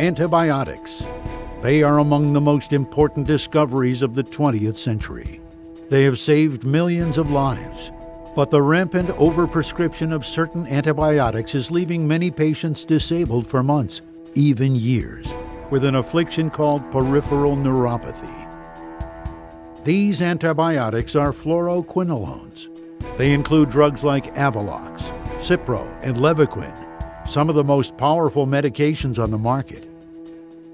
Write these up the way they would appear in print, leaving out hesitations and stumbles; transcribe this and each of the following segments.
Antibiotics. They are among the most important discoveries of the 20th century. They have saved millions of lives, but the rampant overprescription of certain antibiotics is leaving many patients disabled for months, even years, with an affliction called peripheral neuropathy. These antibiotics are fluoroquinolones. They include drugs like Avelox, Cipro, and Levaquin, some of the most powerful medications on the market.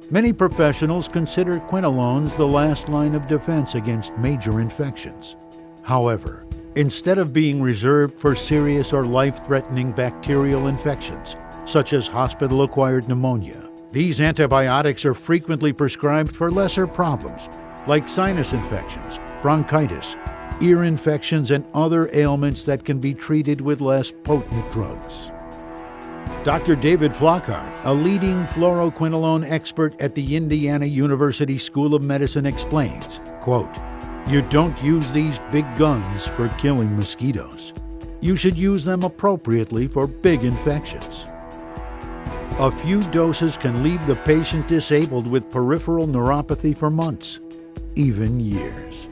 Many professionals consider quinolones the last line of defense against major infections. However, instead of being reserved for serious or life-threatening bacterial infections, such as hospital-acquired pneumonia, these antibiotics are frequently prescribed for lesser problems, like sinus infections, bronchitis, ear infections, and other ailments that can be treated with less potent drugs. Dr. David Flockhart, a leading fluoroquinolone expert at the Indiana University School of Medicine, explains, quote, "You don't use these big guns for killing mosquitoes. You should use them appropriately for big infections." A few doses can leave the patient disabled with peripheral neuropathy for months, even years.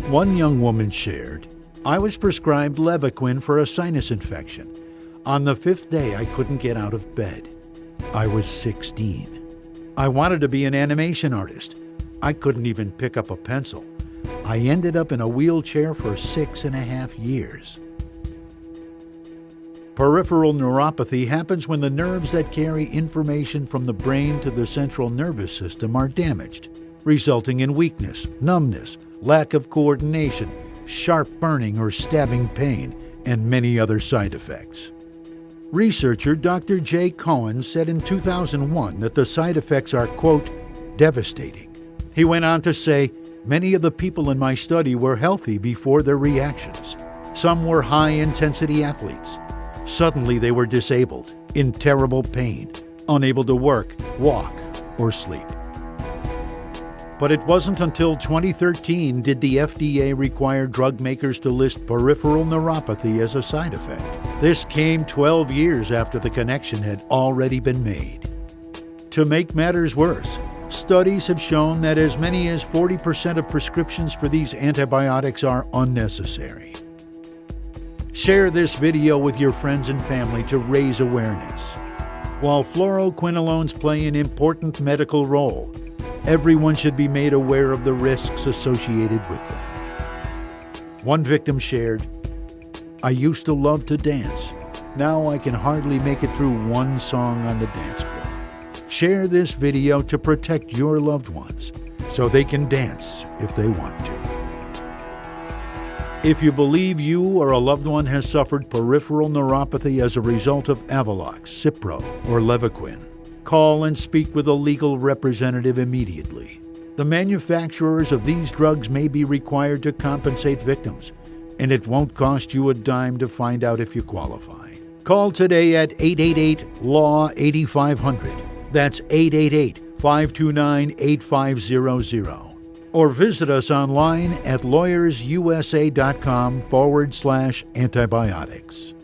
One young woman shared, "I was prescribed Levaquin for a sinus infection. On the 5th day, I couldn't get out of bed. I was 16. I wanted to be an animation artist. I couldn't even pick up a pencil. I ended up in a wheelchair for 6.5 years." Peripheral neuropathy happens when the nerves that carry information from the brain to the central nervous system are damaged, resulting in weakness, numbness, lack of coordination, sharp burning or stabbing pain, and many other side effects. Researcher Dr. Jay Cohen said in 2001 that the side effects are, quote, "devastating." He went on to say, "Many of the people in my study were healthy before their reactions. Some were high-intensity athletes. Suddenly they were disabled, in terrible pain, unable to work, walk, or sleep." But it wasn't until 2013 did the FDA require drug makers to list peripheral neuropathy as a side effect. This came 12 years after the connection had already been made. To make matters worse, studies have shown that as many as 40% of prescriptions for these antibiotics are unnecessary. Share this video with your friends and family to raise awareness. While fluoroquinolones play an important medical role, everyone should be made aware of the risks associated with them. One victim shared, "I used to love to dance. Now I can hardly make it through one song on the dance floor." Share this video to protect your loved ones so they can dance if they want to. If you believe you or a loved one has suffered peripheral neuropathy as a result of Avelox, Cipro, or Levaquin, call and speak with a legal representative immediately. The manufacturers of these drugs may be required to compensate victims, and it won't cost you a dime to find out if you qualify. Call today at 888-LAW-8500. That's 888-529-8500. Or visit us online at lawyersusa.com/antibiotics.